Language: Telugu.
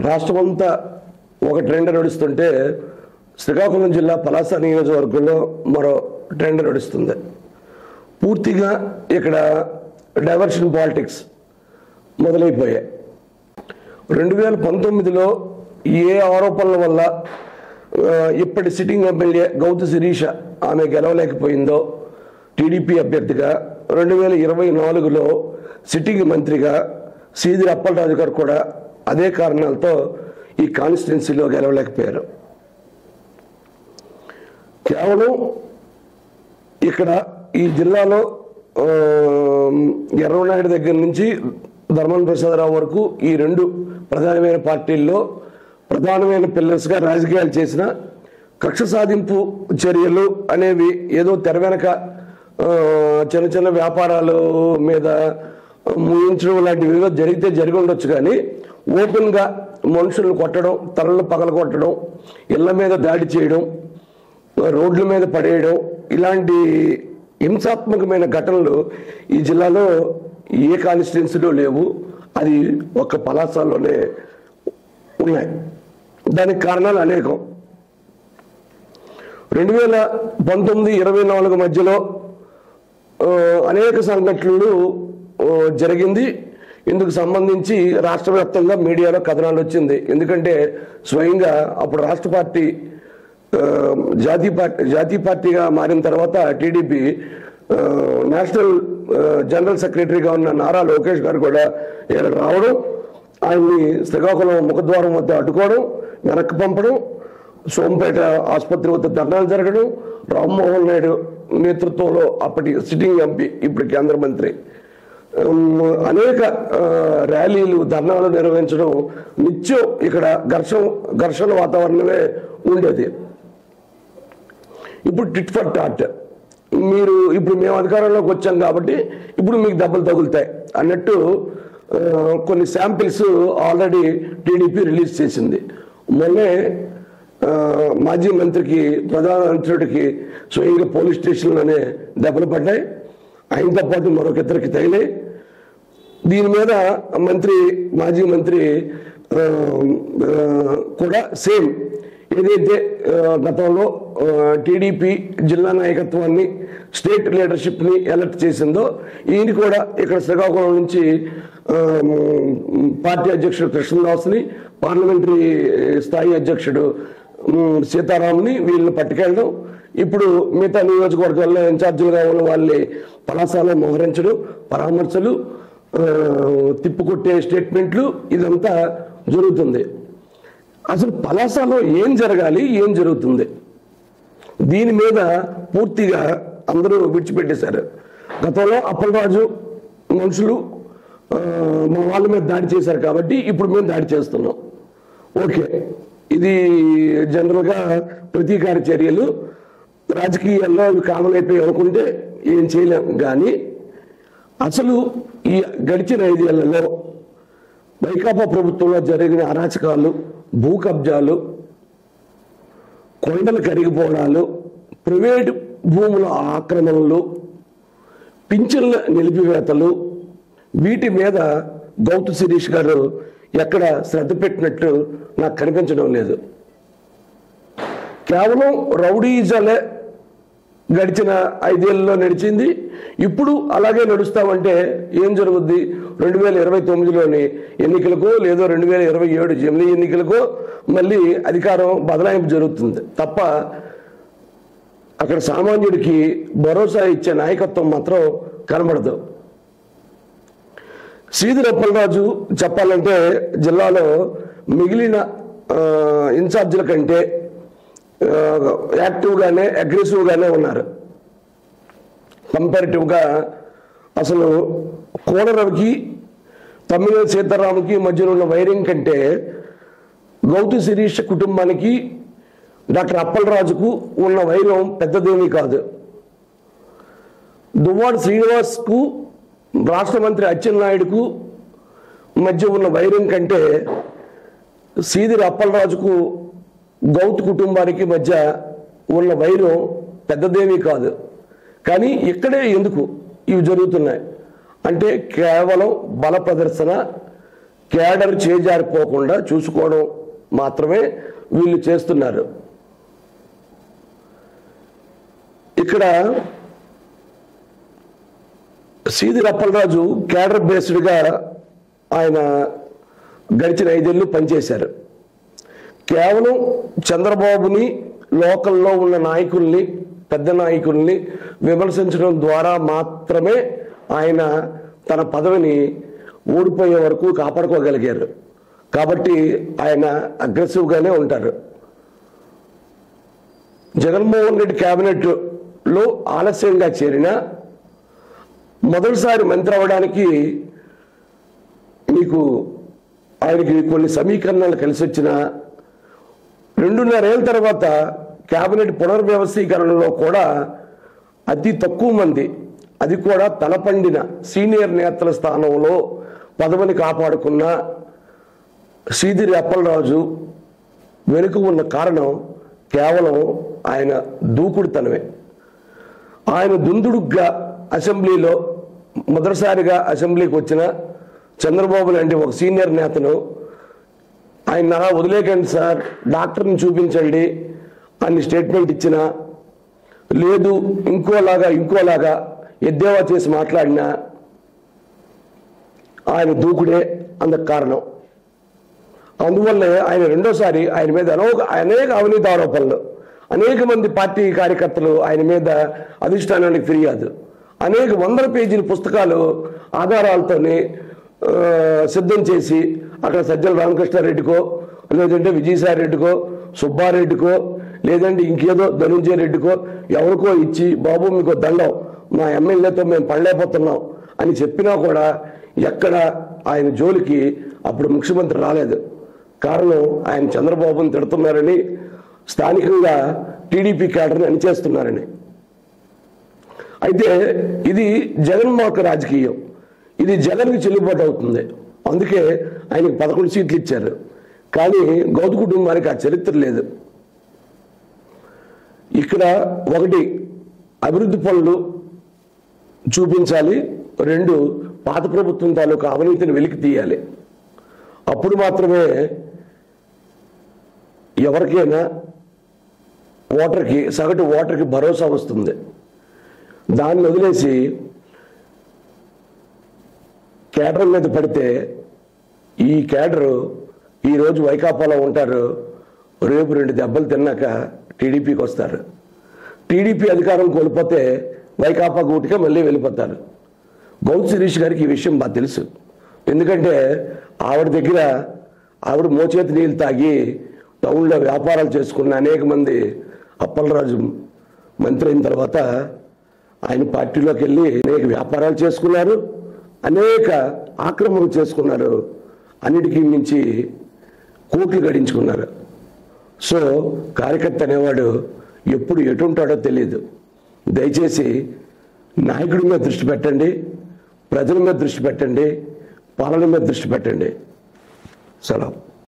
రాష్ట్రమంతా ఒక ట్రెండ్ నడుస్తుంటే శ్రీకాకుళం జిల్లా పలాస నియోజకవర్గంలో మరో ట్రెండ్ నడుస్తుంది. పూర్తిగా ఇక్కడ డైవర్షన్ పాలిటిక్స్ మొదలైపోయాయి. 2019లో ఏ ఆరోపణల వల్ల ఇప్పటి సిట్టింగ్ ఎమ్మెల్యే గౌతు శిరీష ఆమె గెలవలేకపోయిందో టీడీపీ అభ్యర్థిగా, 2024లో సిట్టింగ్ మంత్రిగా సీదిరి అప్పలరాజు గారు కూడా అదే కారణాలతో ఈ కాన్స్టిట్యున్సీలో గెలవలేకపోయారు. కేవలం ఇక్కడ ఈ జిల్లాలో ఎర్రనాయుడు దగ్గర నుంచి ధర్మాన ప్రసాదరావు వరకు ఈ రెండు ప్రధానమైన పార్టీల్లో ప్రధానమైన పిల్లర్స్గా రాజకీయాలు చేసిన కక్ష సాధింపు చర్యలు అనేవి ఏదో తెర వెనక చిన్న చిన్న వ్యాపారాల మీద ముగించడం లాంటివి జరిగితే జరిగి ఉండొచ్చు. కానీ ఓపెన్గా మనుషులను కొట్టడం, తలలు పగల కొట్టడం, ఇళ్ల మీద దాడి చేయడం, రోడ్ల మీద పడేయడం, ఇలాంటి హింసాత్మకమైన ఘటనలు ఈ జిల్లాలో ఏ కాన్స్టిట్యున్సీలో లేవు. అది ఒక్క పలాసలోనే ఉన్నాయి. దానికి కారణాలు అనేకం. 2019-24 మధ్యలో అనేక సంఘటనలు జరిగింది. ఇందుకు సంబంధించి రాష్ట్ర వ్యాప్తంగా మీడియాలో కథనాలు వచ్చింది. ఎందుకంటే స్వయంగా అప్పుడు రాష్ట్ర పార్టీ జాతీయ పార్టీగా మారిన తర్వాత టీడీపీ నేషనల్ జనరల్ సెక్రటరీగా ఉన్న నారా లోకేష్ గారు కూడా ఇక్కడ రావడం, ఆయన్ని శ్రీకాకుళం ముఖద్వారం వద్ద అడ్డుకోవడం, వెనక్కి పంపడం, సోంపేట ఆసుపత్రి వద్ద ధర్నాలు జరగడం, రామ్మోహన్ నాయుడు నేతృత్వంలో అప్పటి సిట్టింగ్ ఎంపీ ఇప్పుడు కేంద్ర మంత్రి అనేక ర్యాలీలు, ధర్నాలు నిర్వహించడం, నిత్యం ఇక్కడ ఘర్షణ వాతావరణమే ఉండేది. ఇప్పుడు టిట్ ఫర్ టాట్, ఇప్పుడు మేము అధికారంలోకి వచ్చాం కాబట్టి ఇప్పుడు మీకు దెబ్బలు తగులుతాయి అన్నట్టు కొన్ని శాంపిల్స్ ఆల్రెడీ టీడీపీ రిలీజ్ చేసింది. మొన్నే మాజీ మంత్రికి, ప్రధానమంత్రికి స్వయంగా పోలీస్ స్టేషన్లోనే దెబ్బలు పడ్డాయి. ఆయనతో పాటు మరొక ఇద్దరికి తగిలాయి. దీని మీద మాజీ మంత్రి కూడా సేమ్ ఏదైతే గతంలో టీడీపీ జిల్లా నాయకత్వాన్ని, స్టేట్ లీడర్షిప్ని అలర్ట్ చేసిందో ఈయన కూడా ఇక్కడ శ్రీకాకుళం నుంచి పార్టీ అధ్యక్షుడు కృష్ణదాస్ని, పార్లమెంటరీ స్థాయి అధ్యక్షుడు సీతారాంని వీళ్ళని పట్టుకెళ్ళడం, ఇప్పుడు మిగతా నియోజకవర్గాల్లో ఇన్ఛార్జీలుగా ఉన్న వాళ్ళని పలాసలో మోహరించడం, పరామర్శలు, తిప్పుకొట్టే స్టేట్మెంట్లు, ఇదంతా జరుగుతుంది. అసలు పలాసలో ఏం జరగాలి, ఏం జరుగుతుంది, దీని మీద పూర్తిగా అందరూ విడిచిపెట్టేశారు. గతంలో అప్పలరాజు మనుషులు మా వాళ్ళ మీద దాడి చేశారు కాబట్టి ఇప్పుడు మేము దాడి చేస్తున్నాం. ఓకే, ఇది జనరల్గా ప్రతీకార చర్యలు, రాజకీయాల్లో అవి కామన్ అయిపోయి అనుకుంటే ఏం చేయలేం. కానీ అసలు ఈ గడిచిన 5 ఏళ్లలో వైకాపా ప్రభుత్వంలో జరిగిన అరాచకాలు, భూ కబ్జాలు, కొండలు కరిగిపోవడాలు, ప్రైవేటు భూముల ఆక్రమణలు, పింఛన్ల నిలిపివేతలు, వీటి మీద గౌతు శిరీష్ గారు ఎక్కడ శ్రద్ధ పెట్టినట్టు నాకు కనిపించడం లేదు. కేవలం రౌడీజాలే గడిచిన 5 ఏళ్లలో నడిచింది. ఇప్పుడు అలాగే నడుస్తామంటే ఏం జరుగుద్ది? 2029లోని ఎన్నికలకో లేదో 2027 జమిలీ ఎన్నికలకో మళ్ళీ అధికారం బదలాయింపు జరుగుతుంది తప్ప అక్కడ సామాన్యుడికి భరోసా ఇచ్చే నాయకత్వం మాత్రం కనబడదు. సీదిరి అప్పలరాజు చెప్పాలంటే జిల్లాలో మిగిలిన ఇన్ఛార్జీల కంటే యాక్టివ్గానే, అగ్రెసివ్గానే ఉన్నారు. కంపారిటివ్గా అసలు కోనరవికి, తమ్మినేని సీతారాంకి మధ్యలో ఉన్న వైరింగ్ కంటే గౌతు శిరీష కుటుంబానికి డాక్టర్ అప్పలరాజుకు ఉన్న వైరం పెద్దదేమీ కాదు. దువ్వాడ శ్రీనివాస్కు, రాష్ట్ర మంత్రి అచ్చెన్నాయుడుకు మధ్య ఉన్న వైరం కంటే సీదిరి అప్పలరాజుకు గౌతు కుటుంబానికి మధ్య ఉన్న వైరం పెద్దదేమీ కాదు. కానీ ఇక్కడే ఎందుకు ఇవి జరుగుతున్నాయి అంటే కేవలం బల ప్రదర్శన, కేడర్ చేజారిపోకుండా చూసుకోవడం మాత్రమే వీళ్ళు చేస్తున్నారు. ఇక్కడ సీదిరి అప్పలరాజు కేడర్ బేస్డ్గా ఆయన గడిచిన 5 ఏళ్ళు పనిచేశారు. కేవలం చంద్రబాబుని, లోకల్లో ఉన్న నాయకుల్ని, పెద్ద నాయకుల్ని విమర్శించడం ద్వారా మాత్రమే ఆయన తన పదవిని ఓడిపోయే వరకు కాపాడుకోగలిగారు. కాబట్టి ఆయన అగ్రెసివ్గానే ఉంటారు. జగన్మోహన్ రెడ్డి క్యాబినెట్లో ఆలస్యంగా చేరిన, మొదటిసారి మంత్రి అవ్వడానికి మీకు ఆయనకి కొన్ని సమీకరణాలు కలిసి వచ్చిన 2.5 ఏళ్ళ తర్వాత క్యాబినెట్ పునర్వ్యవస్థీకరణలో కూడా అతి తక్కువ మంది, అది కూడా తలపండిన సీనియర్ నేతల స్థానంలో పదవిని కాపాడుకున్న సీదిరి అప్పలరాజు వెనుక ఉన్న కారణం కేవలం ఆయన దూకుడుతనమే. ఆయన దుందుడుగ్గా అసెంబ్లీలో మొదటిసారిగా అసెంబ్లీకి వచ్చిన చంద్రబాబు లాంటి ఒక సీనియర్ నేతను ఆయన అలా వదిలేకండి సార్, డాక్టర్ని చూపించండి అని స్టేట్మెంట్ ఇచ్చినా, లేదు ఇంకోలాగా ఎద్దేవా చేసి మాట్లాడినా ఆయన దూకుడే అందుకు కారణం. అందువల్లే ఆయన రెండోసారి ఆయన మీద అనేక అవినీతి ఆరోపణలు, అనేక మంది పార్టీ కార్యకర్తలు ఆయన మీద అధిష్టానానికి ఫిర్యాదు, అనేక 100 పేజీల పుస్తకాలు ఆధారాలతోని సిద్ధం చేసి అక్కడ సజ్జల రామకృష్ణారెడ్డికో, లేదంటే విజయసాయి రెడ్డికో, సుబ్బారెడ్డికో, లేదంటే ఇంకేదో ధనుంజయ రెడ్డికో ఎవరికో ఇచ్చి, బాబు మీకు దండం, మా ఎమ్మెల్యేతో మేము పడలేకపోతున్నాం అని చెప్పినా కూడా ఎక్కడ ఆయన జోలికి అప్పుడు ముఖ్యమంత్రి రాలేదు. కారణం ఆయన చంద్రబాబుని తిడుతున్నారని, స్థానికంగా టీడీపీ క్యాడర్ని అణిచేస్తున్నారని. అయితే ఇది జగన్మోహన్ రాజకీయం, ఇది జగన్కి చెల్లుబాటు అవుతుంది. అందుకే ఆయనకి 11 సీట్లు ఇచ్చారు. కానీ గౌతు కుటుంబానికి ఆ చరిత్ర లేదు. ఇక్కడ 1 అభివృద్ధి పనులు చూపించాలి, 2 పాత ప్రభుత్వం తాలూకా అవినీతిని వెలికి తీయాలి. అప్పుడు మాత్రమే ఎవరికైనా సగటు ఓటర్కి భరోసా వస్తుంది. దాన్ని వదిలేసి కేడర్ మీద పడితే, ఈ కేడరు ఈరోజు వైకాపాలో ఉంటారు, రేపు 2 దెబ్బలు తిన్నాక టీడీపీకి వస్తారు. టీడీపీ అధికారం కోల్పోతే వైకాపా గూటిగా మళ్ళీ వెళ్ళిపోతారు. గౌతు శిరీష్ గారికి ఈ విషయం బాగా తెలుసు. ఎందుకంటే ఆవిడ మోచేతి నీళ్ళు తాగి టౌన్లో వ్యాపారాలు చేసుకున్న అనేక మంది, అప్పలరాజు మంత్రి అయిన తర్వాత ఆయన పార్టీలోకి వెళ్ళి అనేక వ్యాపారాలు చేసుకున్నారు, అనేక ఆక్రమణలు చేసుకున్నారు, అన్నిటికీ మించి కోట్లు గడించుకున్నారు. సో కార్యకర్త అనేవాడు ఎప్పుడు ఎటుంటాడో తెలియదు. దయచేసి నాయకుడి మీద దృష్టి పెట్టండి, ప్రజల మీద దృష్టి పెట్టండి, పాలన మీద దృష్టి పెట్టండి. సెలవు.